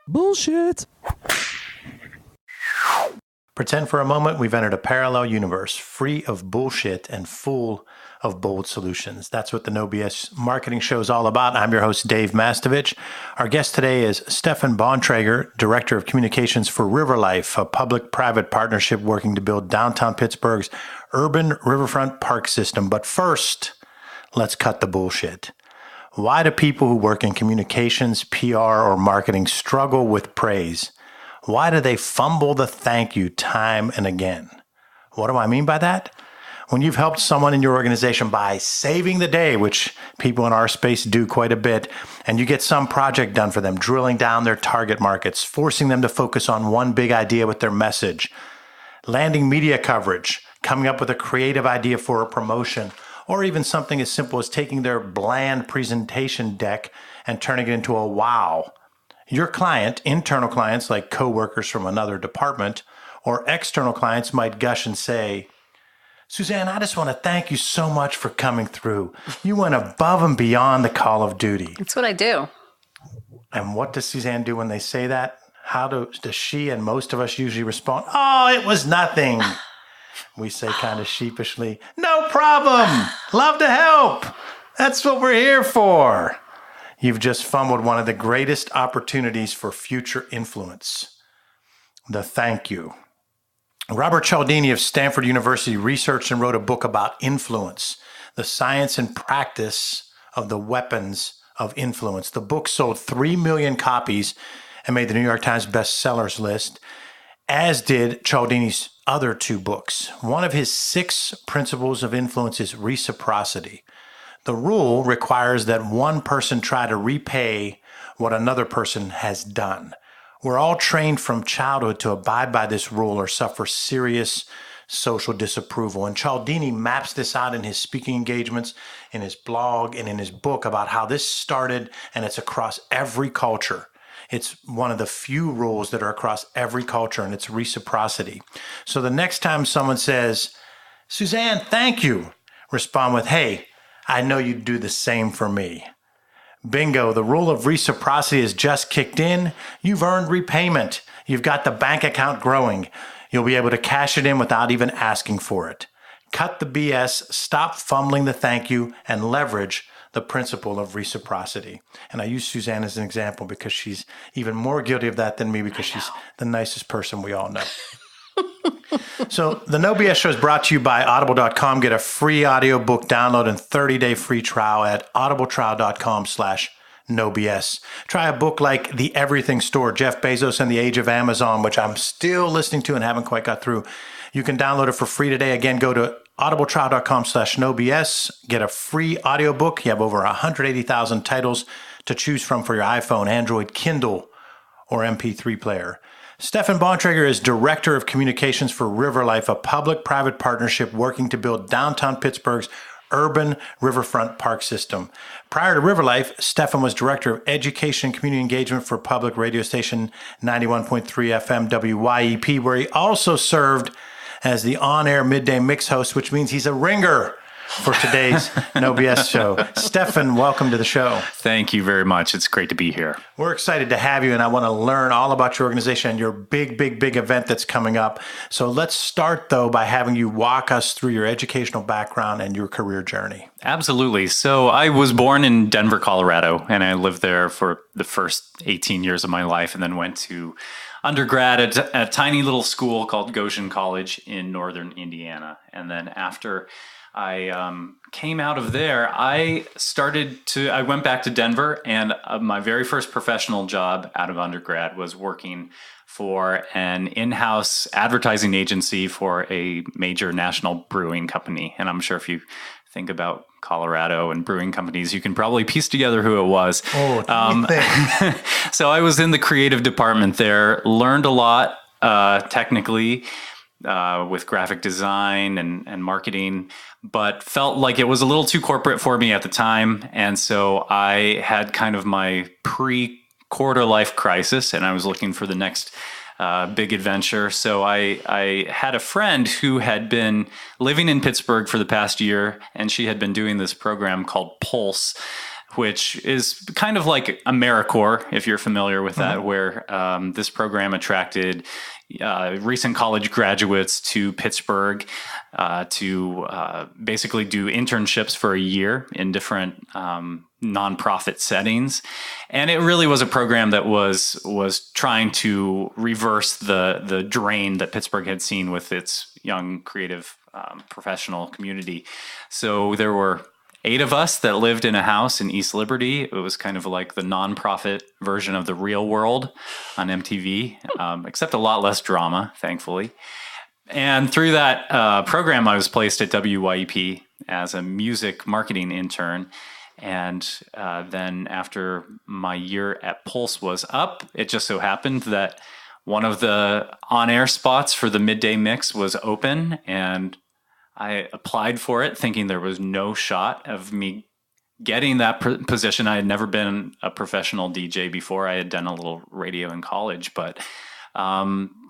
Bullshit. Pretend for a moment we've entered a parallel universe, free of bullshit and full of bold solutions. That's what the No BS Marketing Show is all about. I'm your host, Dave Mastovich. Our guest today is Stephan Bontrager, Director of Communications for Riverlife, a public-private partnership working to build downtown Pittsburgh's urban riverfront park system. But first, let's cut the bullshit. Why do people who work in communications, PR, or marketing struggle with praise? Why do they fumble the thank you time and again? What do I mean by that? When you've helped someone in your organization by saving the day, which people in our space do quite a bit, and you get some project done for them, drilling down their target markets, forcing them to focus on one big idea with their message, landing media coverage, coming up with a creative idea for a promotion, or even something as simple as taking their bland presentation deck and turning it into a wow. Your client, internal clients like coworkers from another department, or external clients might gush and say, Suzanne, I just want to thank you so much for coming through. You went above and beyond the call of duty. That's what I do. And what does Suzanne do when they say that? How does she and most of us usually respond? Oh, it was nothing. We say kind of sheepishly, no problem. Love to help. That's what we're here for. You've just fumbled one of the greatest opportunities for future influence. The thank you. Robert Cialdini of Stanford University researched and wrote a book about influence, the science and practice of the weapons of influence. The book sold 3 million copies and made the New York Times bestsellers list, as did Cialdini's other 2 books. One of his 6 principles of influence is reciprocity. The rule requires that one person try to repay what another person has done. We're all trained from childhood to abide by this rule or suffer serious social disapproval. And Cialdini maps this out in his speaking engagements, in his blog, and in his book about how this started, and it's across every culture. It's one of the few rules that are across every culture, and it's reciprocity. So the next time someone says, Suzanne, thank you, respond with, hey, I know you'd do the same for me. Bingo, the rule of reciprocity has just kicked in. You've earned repayment. You've got the bank account growing. You'll be able to cash it in without even asking for it. Cut the BS, stop fumbling the thank you, and leverage the principle of reciprocity. And I use Suzanne as an example because she's even more guilty of that than me because she's the nicest person we all know. So the No BS Show is brought to you by Audible.com. Get a free audiobook download and 30-day free trial at audibletrial.com/NoBS. Try a book like The Everything Store, Jeff Bezos and the Age of Amazon, which I'm still listening to and haven't quite got through. You can download it for free today. Again, go to audibletrial.com/NoBS. Get a free audiobook. You have over 180,000 titles to choose from for your iPhone, Android, Kindle, or MP3 player. Stephan Bontrager is Director of Communications for Riverlife, a public-private partnership working to build downtown Pittsburgh's urban riverfront park system. Prior to Riverlife, Stephan was Director of Education and Community Engagement for public radio station 91.3 FM WYEP, where he also served as the on-air midday mix host, which means he's a ringer for today's No BS Show. Stephan, welcome to the show. Thank you very much. It's great to be here. We're excited to have you, and I want to learn all about your organization and your big event that's coming up. So let's start, though, by having you walk us through your educational background and your career journey. Absolutely. So I was born in Denver, Colorado, and I lived there for the first 18 years of my life, and then went to undergrad at a tiny little school called Goshen College in northern Indiana. And then after I came out of there, I went back to Denver, and my very first professional job out of undergrad was working for an in-house advertising agency for a major national brewing company. And I'm sure if you think about Colorado and brewing companies, you can probably piece together who it was. So I was in the creative department there, learned a lot technically with graphic design and marketing, but felt like it was a little too corporate for me at the time. And so I had kind of my pre-quarter life crisis, and I was looking for the next big adventure. So I had a friend who had been living in Pittsburgh for the past year, and she had been doing this program called Pulse which is kind of like AmeriCorps, if you're familiar with that, where this program attracted recent college graduates to Pittsburgh to basically do internships for a year in different nonprofit settings. And it really was a program that was trying to reverse the drain that Pittsburgh had seen with its young, creative, professional community. So there were 8 of us that lived in a house in East Liberty. It was kind of like the nonprofit version of The Real World on MTV, except a lot less drama, thankfully. And through that program, I was placed at WYEP as a music marketing intern. And then after my year at Pulse was up, it just so happened that one of the on-air spots for the midday mix was open, and I applied for it thinking there was no shot of me getting that position. I had never been a professional DJ before. I had done a little radio in college, but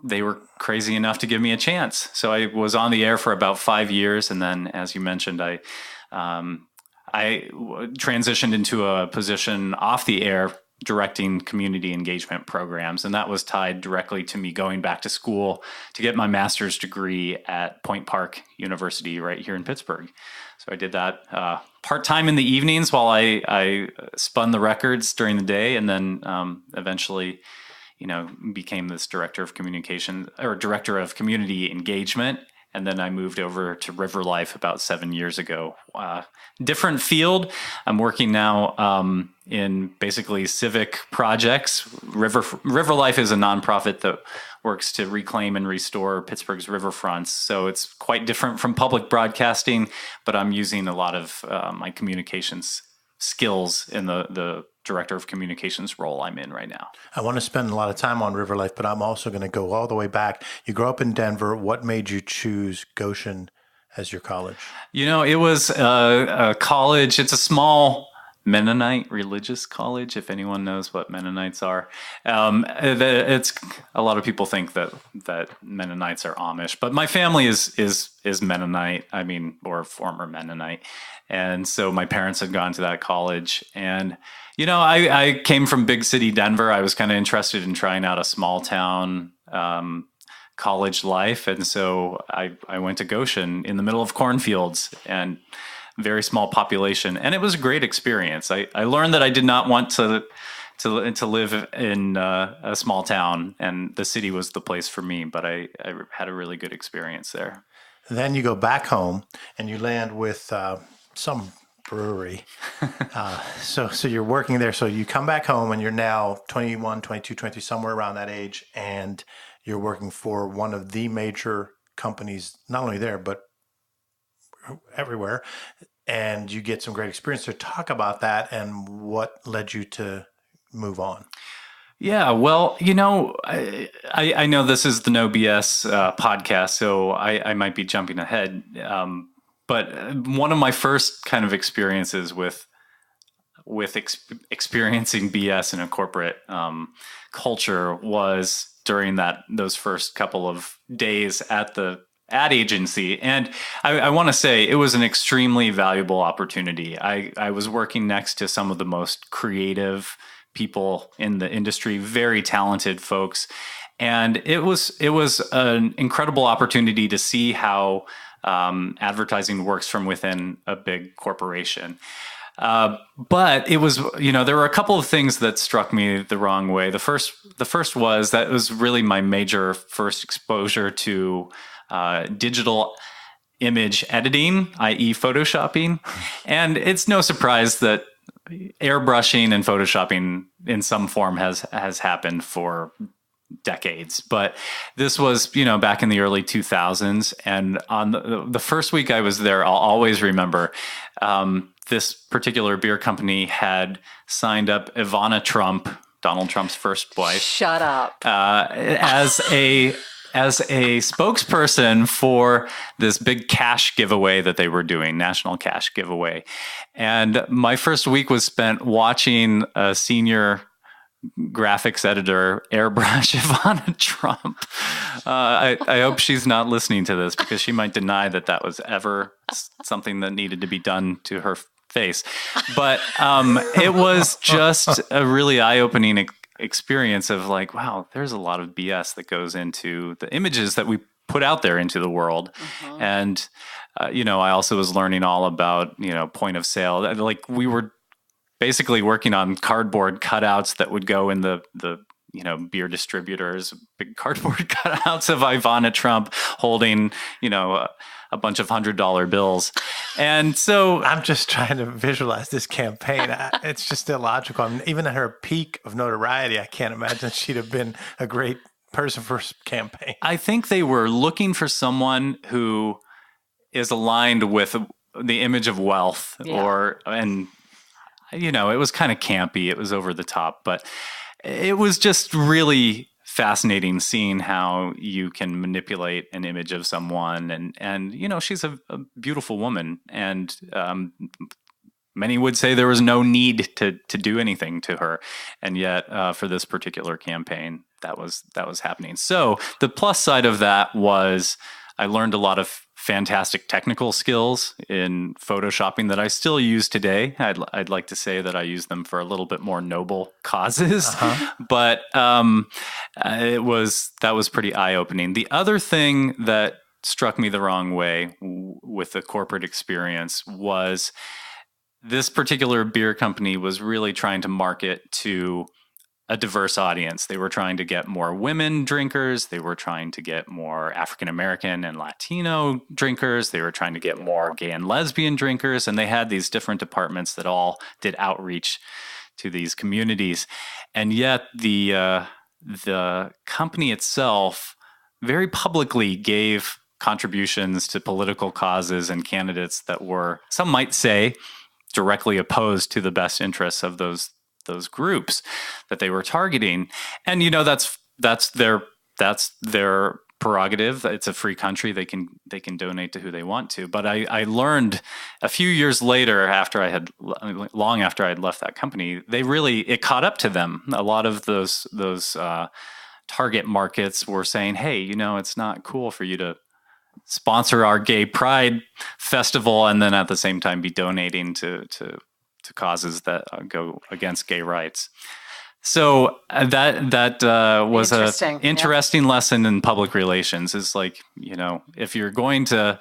they were crazy enough to give me a chance. So I was on the air for about 5 years. And then, as you mentioned, I transitioned into a position off the air directing community engagement programs. And that was tied directly to me going back to school to get my master's degree at Point Park University right here in Pittsburgh. So I did that part-time in the evenings while I spun the records during the day, and then eventually, became this director of communication or director of community engagement. And then I moved over to River Life about 7 years ago. Different field. I'm working now in basically civic projects. River Life is a nonprofit that works to reclaim and restore Pittsburgh's riverfronts. So it's quite different from public broadcasting, but I'm using a lot of my communications skills in the director of communications role I'm in right now. I want to spend a lot of time on River Life, but I'm also going to go all the way back. You grew up in Denver. What made you choose Goshen as your college? It was a college. It's a small Mennonite religious college, if anyone knows what Mennonites are. It's a lot of people think that Mennonites are Amish, but my family is Mennonite. Or former Mennonite. And so my parents had gone to that college, and I came from big city Denver. I was kind of interested in trying out a small town college life. And so I went to Goshen in the middle of cornfields and very small population. And it was a great experience. I learned that I did not want to live in a small town, and the city was the place for me. But I had a really good experience there. Then you go back home and you land with some brewery. So you're working there. So you come back home and you're now 21, 22, 20, somewhere around that age. And you're working for one of the major companies, not only there, but everywhere. And you get some great experience. So talk about that and what led you to move on. Yeah, well, I know this is the No BS podcast, so I might be jumping ahead. But one of my first kind of experiences with experiencing BS in a corporate culture was during those first couple of days at the ad agency. And I want to say it was an extremely valuable opportunity. I was working next to some of the most creative people in the industry, very talented folks. And it was an incredible opportunity to see how advertising works from within a big corporation. But it was, there were a couple of things that struck me the wrong way. The first was that it was really my major first exposure to digital image editing, i.e. photoshopping. And it's no surprise that airbrushing and photoshopping in some form has happened for decades. But this was, back in the early 2000s. And on the first week I was there, I'll always remember this particular beer company had signed up Ivana Trump, Donald Trump's first wife. Shut up. As a spokesperson for this big cash giveaway that they were doing, national cash giveaway. And my first week was spent watching a senior graphics editor airbrush Ivana Trump. I hope she's not listening to this, because she might deny that was ever something that needed to be done to her face. But it was just a really eye-opening experience of like, wow, there's a lot of BS that goes into the images that we put out there into the world. And, I also was learning all about, point of sale. Like we were basically working on cardboard cutouts that would go in the beer distributors, big cardboard cutouts of Ivana Trump holding, a bunch of $100 bills. And so I'm just trying to visualize this campaign. It's just illogical. I mean, even at her peak of notoriety, I can't imagine she'd have been a great person for campaign. I think they were looking for someone who is aligned with the image of wealth it was kind of campy. It was over the top, but it was just really fascinating seeing how you can manipulate an image of someone. And she's a beautiful woman. And many would say there was no need to do anything to her. And yet for this particular campaign, that was happening. So the plus side of that was I learned a lot of fantastic technical skills in photoshopping that I still use today. I'd like to say that I use them for a little bit more noble causes, but that was pretty eye-opening. The other thing that struck me the wrong way with the corporate experience was this particular beer company was really trying to market to a diverse audience. They were trying to get more women drinkers. They were trying to get more African American and Latino drinkers. They were trying to get more gay and lesbian drinkers. And they had these different departments that all did outreach to these communities. And yet the company itself very publicly gave contributions to political causes and candidates that were, some might say, directly opposed to the best interests of those groups that they were targeting. And that's their prerogative. It's a free country. They can donate to who they want to. But I learned a few years later, long after I had left that company, it caught up to them. A lot of those target markets were saying, hey, it's not cool for you to sponsor our gay pride festival and then at the same time be donating to causes that go against gay rights. So that was an interesting lesson in public relations. Is like, if you're going to,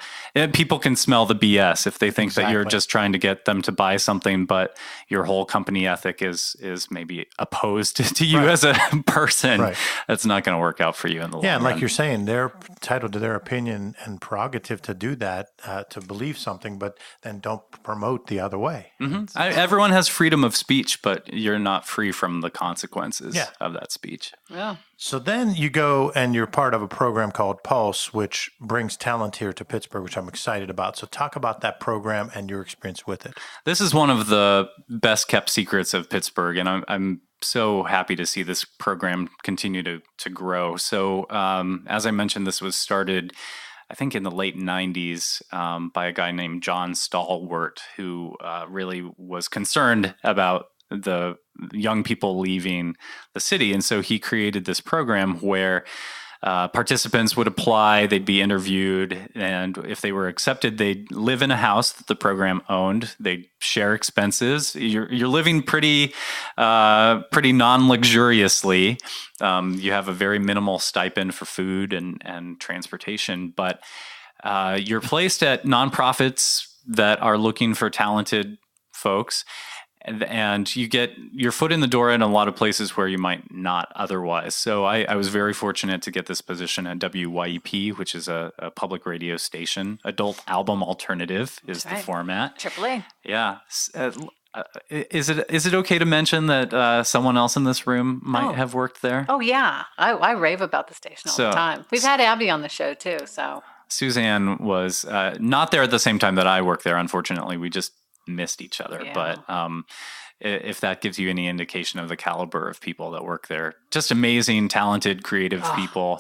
people can smell the BS if they think that you're just trying to get them to buy something, but your whole company ethic is maybe opposed to you as a person. Right. That's not going to work out for you in the long run. Yeah, and like you're saying, they're entitled to their opinion and prerogative to do that, to believe something, but then don't promote the other way. Mm-hmm. Everyone has freedom of speech, but you're not free from the consequences of that speech. Yeah. So then you go and you're part of a program called Pulse, which brings talent here to Pittsburgh, which I'm excited about. So talk about that program and your experience with it. This is one of the best kept secrets of Pittsburgh, and I'm so happy to see this program continue to grow. So as I mentioned, this was started, I think, in the late 90s by a guy named John Stalwart, who really was concerned about the young people leaving the city. And so he created this program where participants would apply, they'd be interviewed, and if they were accepted, they'd live in a house that the program owned. They'd share expenses. You're living pretty non-luxuriously. You have a very minimal stipend for food and transportation, but you're placed at nonprofits that are looking for talented folks. And you get your foot in the door in a lot of places where you might not otherwise. So I was very fortunate to get this position at WYEP, which is a public radio station. Adult Album Alternative is the format. AAA. Yeah. Is it okay to mention that someone else in this room might have worked there? Oh, yeah. I rave about the station all the time. We've had Abby on the show, too. So Suzanne was not there at the same time that I worked there. Unfortunately, we just missed each other. Yeah. But if that gives you any indication of the caliber of people that work there, just amazing, talented, creative people.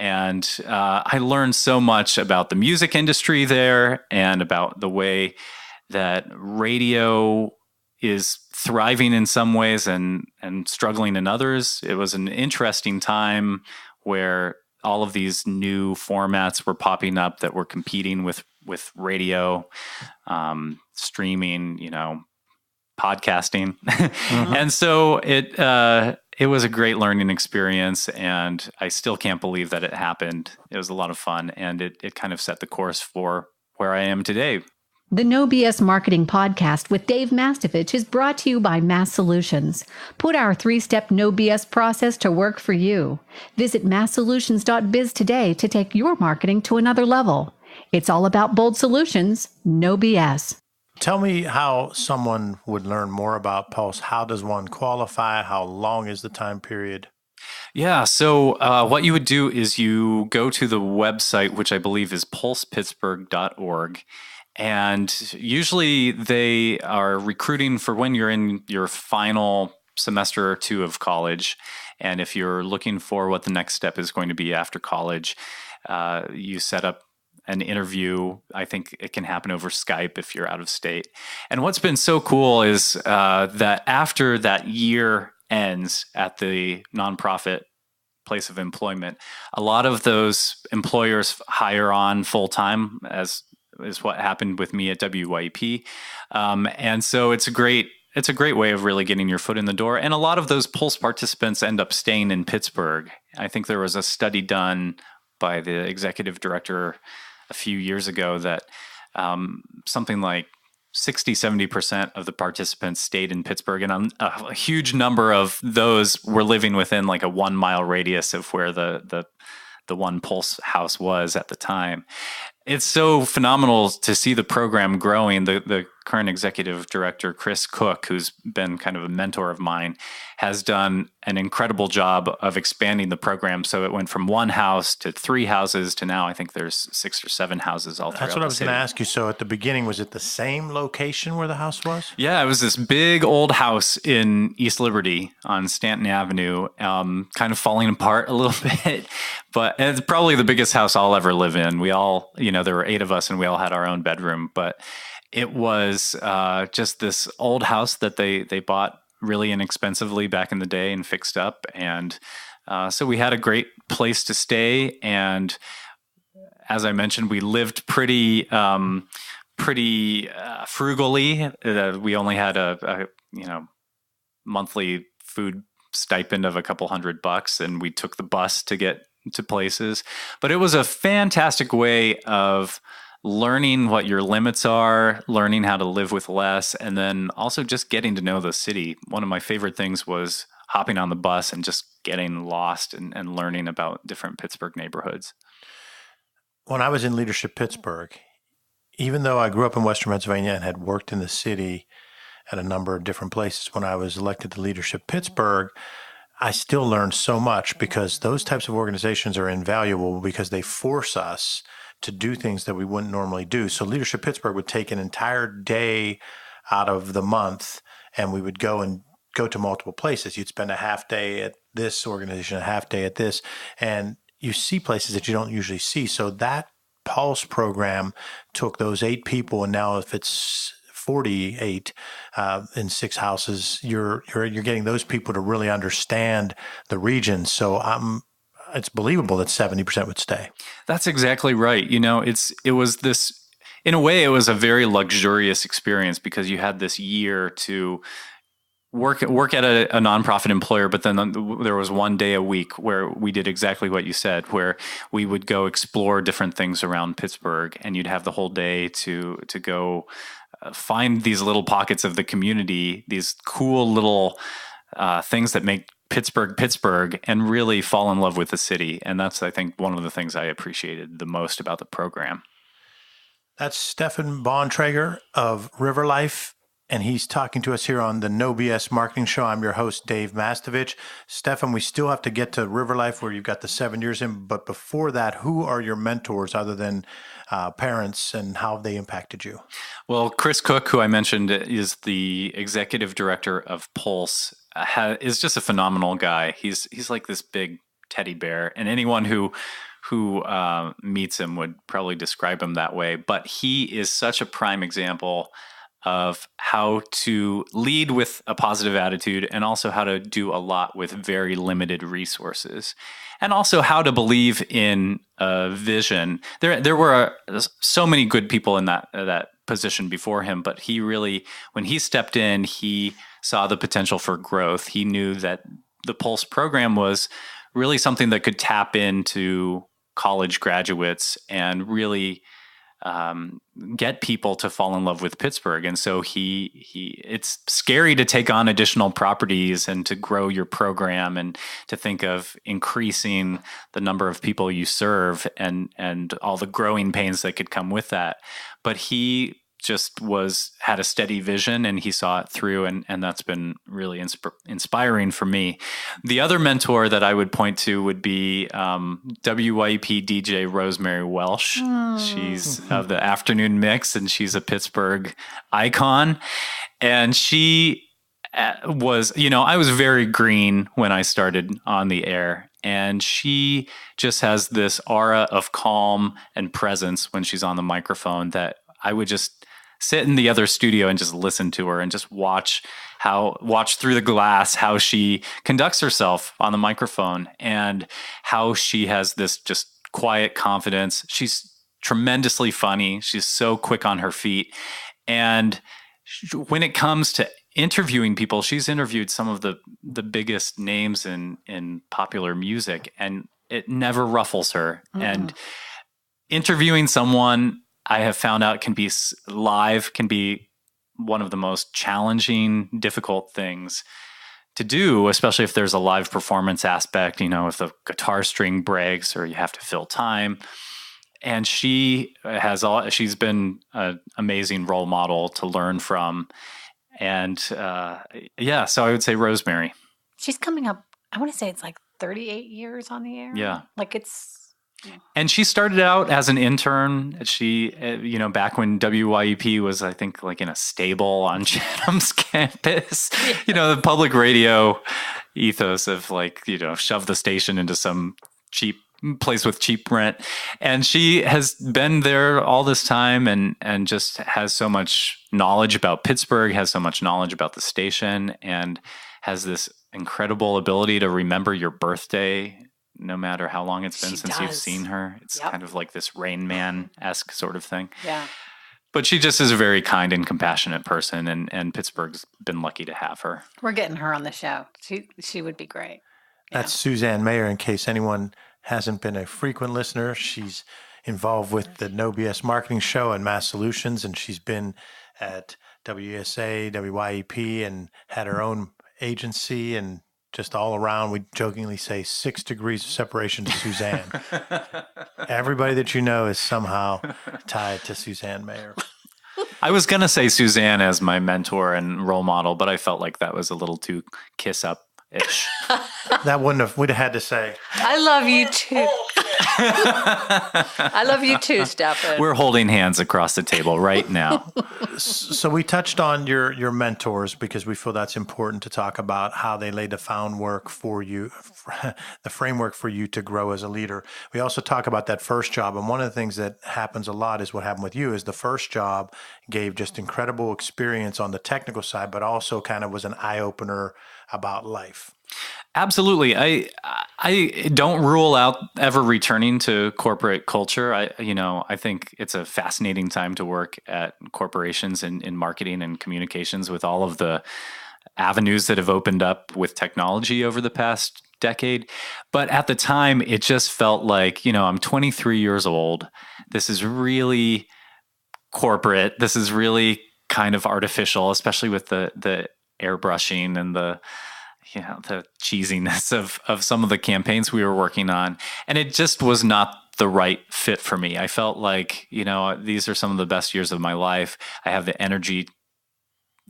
And I learned so much about the music industry there and about the way that radio is thriving in some ways and struggling in others. It was an interesting time where all of these new formats were popping up that were competing with with radio, streaming, podcasting. And so it was a great learning experience, and I still can't believe that it happened. It was a lot of fun, and it kind of set the course for where I am today. The No BS Marketing Podcast with Dave Mastovich is brought to you by Mass Solutions. Put our 3-step No BS process to work for you. Visit masssolutions.biz today to take your marketing to another level. It's all about bold solutions, no BS. Tell me how someone would learn more about Pulse. How does one qualify? How long is the time period? Yeah, so what you would do is you go to the website, which I believe is pulsepittsburgh.org. And usually they are recruiting for when you're in your final semester or two of college. And if you're looking for what the next step is going to be after college, you set up an interview. I think it can happen over Skype if you're out of state. And what's been so cool is that after that year ends at the nonprofit place of employment, a lot of those employers hire on full-time, as is what happened with me at WYP. And so it's a great way of really getting your foot in the door. And a lot of those Pulse participants end up staying in Pittsburgh. I think there was a study done by the executive director a few years ago that something like 60-70% of the participants stayed in Pittsburgh, and a huge number of those were living within like a 1 mile radius of where the one Pulse house was at the time. It's so phenomenal to see the program growing. The current executive director, Chris Cook, who's been kind of a mentor of mine, has done an incredible job of expanding the program. So it went from one house to 3 houses to now I think there's 6 or 7 houses all throughout That's what I was the going to city. ask you. So at the beginning, was it the same location where the house was? Yeah, it was this big old house in East Liberty on Stanton Avenue, kind of falling apart a little bit, but it's probably the biggest house I'll ever live in. We all, there were 8 of us and we all had our own bedroom, but it was just this old house that they bought really inexpensively back in the day and fixed up. And so we had a great place to stay. And as I mentioned, we lived pretty frugally. We only had a monthly food stipend of a couple $100, and we took the bus to get to places. But it was a fantastic way of learning what your limits are, learning how to live with less, and then also just getting to know the city. One of my favorite things was hopping on the bus and just getting lost and learning about different Pittsburgh neighborhoods. When I was in Leadership Pittsburgh, even though I grew up in Western Pennsylvania and had worked in the city at a number of different places, when I was elected to Leadership Pittsburgh, I still learned so much because those types of organizations are invaluable because they force us to do things that we wouldn't normally do. So Leadership Pittsburgh would take an entire day out of the month, and we would go to multiple places. You'd spend a half day at this organization, a half day at this, and you see places that you don't usually see. So that Pulse program took those 8 people, and now if it's 48 in 6 houses, you're getting those people to really understand the region. So it's believable that 70% would stay. That's exactly right. It was this, in a way, it was a very luxurious experience because you had this year to work at a nonprofit employer, but then there was one day a week where we did exactly what you said, where we would go explore different things around Pittsburgh, and you'd have the whole day to go find these little pockets of the community, these cool little things that make Pittsburgh, and really fall in love with the city. And that's, I think, one of the things I appreciated the most about the program. That's Stephan Bontrager of River Life, and he's talking to us here on the No BS Marketing Show. I'm your host, Dave Mastovich. Stephan, we still have to get to River Life where you've got the 7 years in, but before that, who are your mentors other than parents, and how have they impacted you? Well, Chris Cook, who I mentioned, is the executive director of Pulse, is just a phenomenal guy. He's like this big teddy bear, and anyone who meets him would probably describe him that way. But he is such a prime example of how to lead with a positive attitude and also how to do a lot with very limited resources, and also how to believe in a vision. There were so many good people in that position before him, but he really, when he stepped in, he saw the potential for growth. He knew that the Pulse program was really something that could tap into college graduates and really get people to fall in love with Pittsburgh. And so it's scary to take on additional properties and to grow your program and to think of increasing the number of people you serve and all the growing pains that could come with that. But he just had a steady vision and he saw it through, and that's been really inspiring for me. The other mentor that I would point to would be WYEP DJ Rosemary Welsh. She's of the afternoon mix, and she's a Pittsburgh icon. And she was, I was very green when I started on the air, and she just has this aura of calm and presence when she's on the microphone that I would just sit in the other studio and just listen to her and just watch through the glass how she conducts herself on the microphone and how she has this just quiet confidence. She's tremendously funny. She's so quick on her feet. And when it comes to interviewing people, she's interviewed some of the biggest names in popular music, and it never ruffles her. Mm-hmm. And interviewing someone, I have found out, can be one of the most challenging, difficult things to do, especially if there's a live performance aspect, if the guitar string breaks or you have to fill time. And she's been an amazing role model to learn from. And so I would say Rosemary. She's coming up, I want to say it's like 38 years on the air. Yeah. And she started out as an intern. She, back when WYEP was, I think, like in a stable on Chatham's campus, the public radio ethos of shove the station into some cheap place with cheap rent. And she has been there all this time and just has so much knowledge about Pittsburgh, has so much knowledge about the station, and has this incredible ability to remember your birthday no matter how long it's been since you've seen her. It's kind of like this Rain Man-esque sort of thing. Yeah. But she just is a very kind and compassionate person, and Pittsburgh's been lucky to have her. We're getting her on the show. She would be great. That's Suzanne Mayer. In case anyone hasn't been a frequent listener, she's involved with the No BS Marketing Show and Mass Solutions, and she's been at WSA, WYEP, and had her own agency, and just all around, we jokingly say 6 degrees of separation to Suzanne. Everybody that you know is somehow tied to Suzanne Mayer. I was going to say Suzanne as my mentor and role model, but I felt like that was a little too kiss up-ish. We'd have had to say, I love you too. I love you too, Stephan. We're holding hands across the table right now. So we touched on your mentors because we feel that's important to talk about how they laid the groundwork for you, the framework for you to grow as a leader. We also talk about that first job. And one of the things that happens a lot is what happened with you is the first job gave just incredible experience on the technical side, but also kind of was an eye-opener about life. Absolutely. I don't rule out ever returning to corporate culture. I think it's a fascinating time to work at corporations in marketing and communications with all of the avenues that have opened up with technology over the past decade. But at the time, it just felt like, I'm 23 years old. This is really corporate. This is really kind of artificial, especially with the airbrushing and the cheesiness of some of the campaigns we were working on. And it just was not the right fit for me. I felt like, these are some of the best years of my life. I have the energy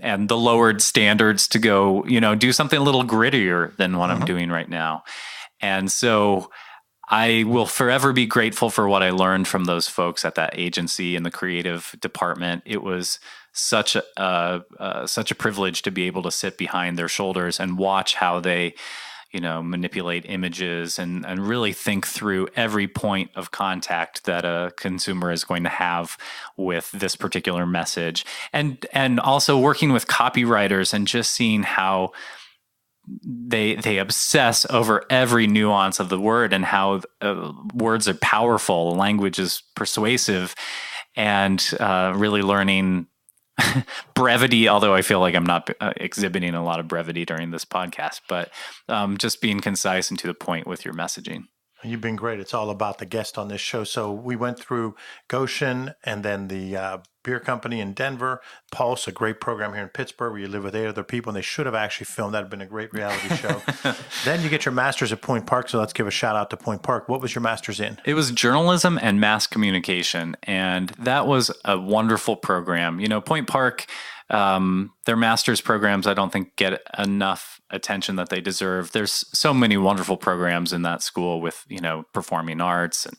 and the lowered standards to go, do something a little grittier than what I'm doing right now. And so I will forever be grateful for what I learned from those folks at that agency in the creative department. It was such a privilege to be able to sit behind their shoulders and watch how they, manipulate images and really think through every point of contact that a consumer is going to have with this particular message. And also working with copywriters and just seeing how they obsess over every nuance of the word and how words are powerful, language is persuasive, and really learning brevity, although I feel like I'm not exhibiting a lot of brevity during this podcast, but just being concise and to the point with your messaging. You've been great. It's all about the guest on this show. So we went through Goshen and then the beer company in Denver, Pulse, a great program here in Pittsburgh where you live with 8 other people, and they should have actually filmed. That would have been a great reality show. Then you get your master's at Point Park. So let's give a shout out to Point Park. What was your master's in? It was journalism and mass communication. And that was a wonderful program. Point Park, their master's programs, I don't think get enough attention that they deserve. There's so many wonderful programs in that school with, performing arts and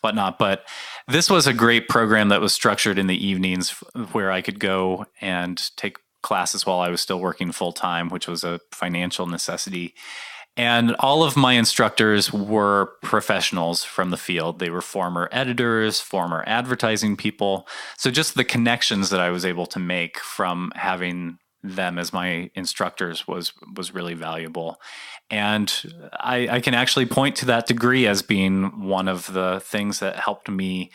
whatnot. But this was a great program that was structured in the evenings where I could go and take classes while I was still working full time, which was a financial necessity. And all of my instructors were professionals from the field. They were former editors, former advertising people. So just the connections that I was able to make from having them as my instructors was really valuable. And I can actually point to that degree as being one of the things that helped me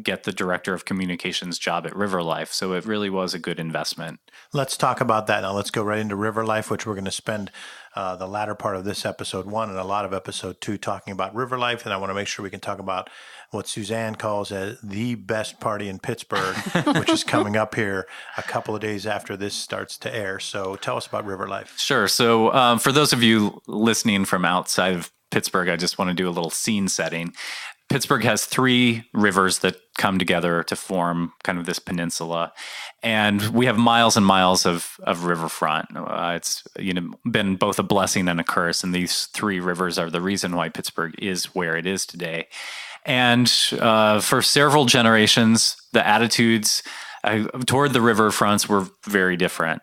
get the director of communications job at River Life. So it really was a good investment. Let's talk about that now. Let's go right into River Life, which we're going to spend the latter part of this episode 1 and a lot of episode 2 talking about River Life. And I want to make sure we can talk about what Suzanne calls the best party in Pittsburgh, which is coming up here a couple of days after this starts to air. So tell us about River Life. Sure. So for those of you listening from outside of Pittsburgh, I just want to do a little scene setting. Pittsburgh has 3 rivers that come together to form kind of this peninsula. And we have miles and miles of riverfront. It's been both a blessing and a curse. And these 3 rivers are the reason why Pittsburgh is where it is today. And for several generations, the attitudes toward the riverfronts were very different.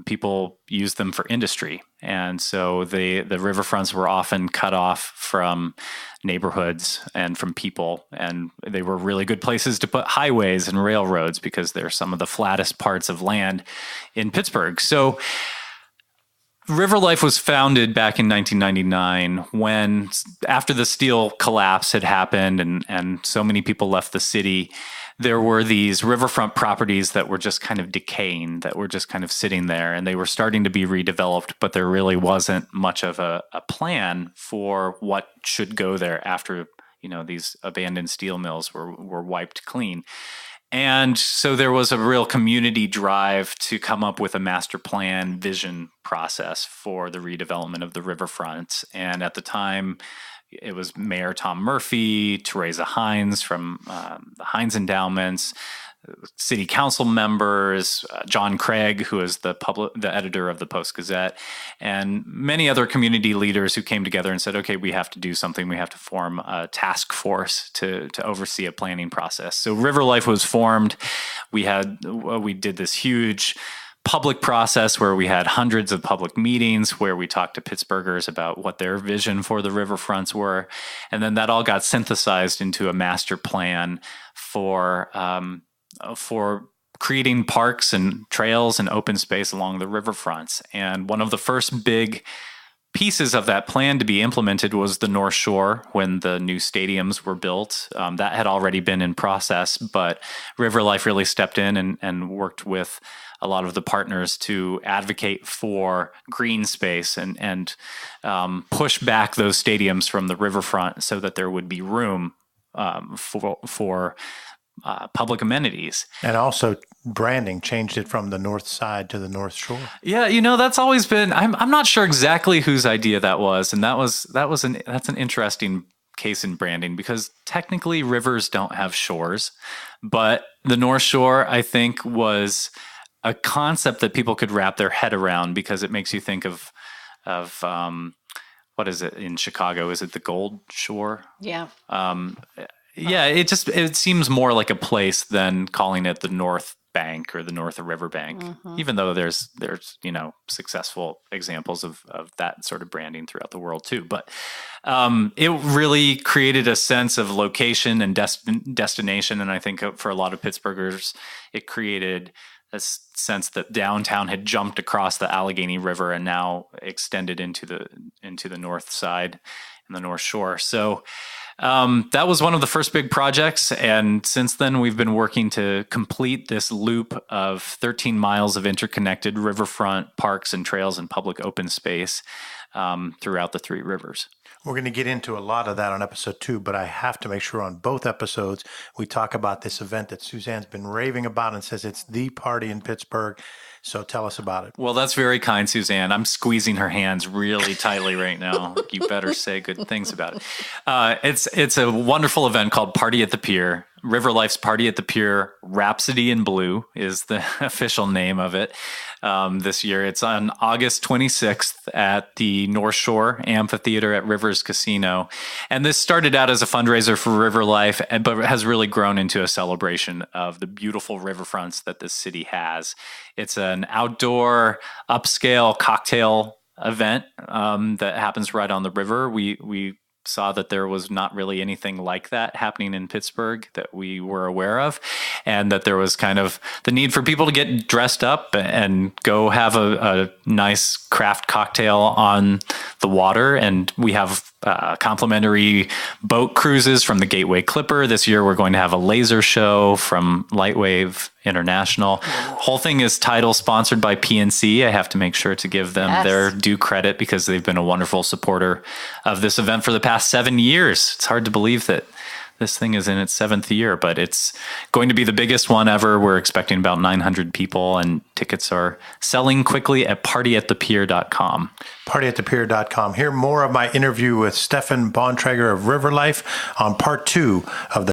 People used them for industry. And so the riverfronts were often cut off from neighborhoods and from people. And they were really good places to put highways and railroads because they're some of the flattest parts of land in Pittsburgh. So River Life was founded back in 1999 when, after the steel collapse had happened and so many people left the city, there were these riverfront properties that were just kind of decaying, that were just kind of sitting there, and they were starting to be redeveloped, but there really wasn't much of a plan for what should go there after, these abandoned steel mills were wiped clean. And so there was a real community drive to come up with a master plan vision process for the redevelopment of the riverfront. And at the time, it was Mayor Tom Murphy, Teresa Hines from the Hines Endowments, city council members, John Craig, who is the editor of the Post-Gazette, and many other community leaders who came together and said, okay, we have to do something. We have to form a task force to oversee a planning process. So River Life was formed. We did this huge public process where we had hundreds of public meetings where we talked to Pittsburghers about what their vision for the riverfronts were. And then that all got synthesized into a master plan for creating parks and trails and open space along the riverfronts. And one of the first big pieces of that plan to be implemented was the North Shore when the new stadiums were built. That had already been in process, but River Life really stepped in and worked with a lot of the partners to advocate for green space and push back those stadiums from the riverfront so that there would be room for public amenities. And also branding, changed it from the north side to the North Shore. Yeah, that's always been, I'm not sure exactly whose idea that was. And that's an interesting case in branding because technically rivers don't have shores, but the North Shore, I think, was a concept that people could wrap their head around because it makes you think of what is it in Chicago? Is it the Gold Shore? Yeah. Yeah, it seems more like a place than calling it the North bank or the north river bank, even though there's successful examples of that sort of branding throughout the world too. But it really created a sense of location and destination. And I think for a lot of Pittsburghers, it created a sense that downtown had jumped across the Allegheny River and now extended into the north side and the North Shore. So that was one of the first big projects. And since then, we've been working to complete this loop of 13 miles of interconnected riverfront parks and trails and public open space throughout the three rivers. We're going to get into a lot of that on episode 2, but I have to make sure on both episodes we talk about this event that Suzanne's been raving about and says it's the party in Pittsburgh. So tell us about it. Well, that's very kind, Suzanne. I'm squeezing her hands really tightly right now. You better say good things about it. It's a wonderful event called Party at the Pier. River Life's Party at the Pier. Rhapsody in Blue is the official name of it this year. It's on August 26th at the North Shore Amphitheater at Rivers Casino. And this started out as a fundraiser for River Life, but has really grown into a celebration of the beautiful riverfronts that this city has. It's an outdoor, upscale cocktail event that happens right on the river. We saw that there was not really anything like that happening in Pittsburgh that we were aware of, and that there was kind of the need for people to get dressed up and go have a nice craft cocktail on the water. And we have complimentary boat cruises from the Gateway Clipper. This year, we're going to have a laser show from Lightwave International. Whole thing is title sponsored by PNC. I have to make sure to give them their due credit because they've been a wonderful supporter of this event for the past 7 years. It's hard to believe that this thing is in its 7th year, but it's going to be the biggest one ever. We're expecting about 900 people, and tickets are selling quickly at partyatthepier.com. Partyatthepier.com. Hear more of my interview with Stephan Bontrager of River Life on part 2 of the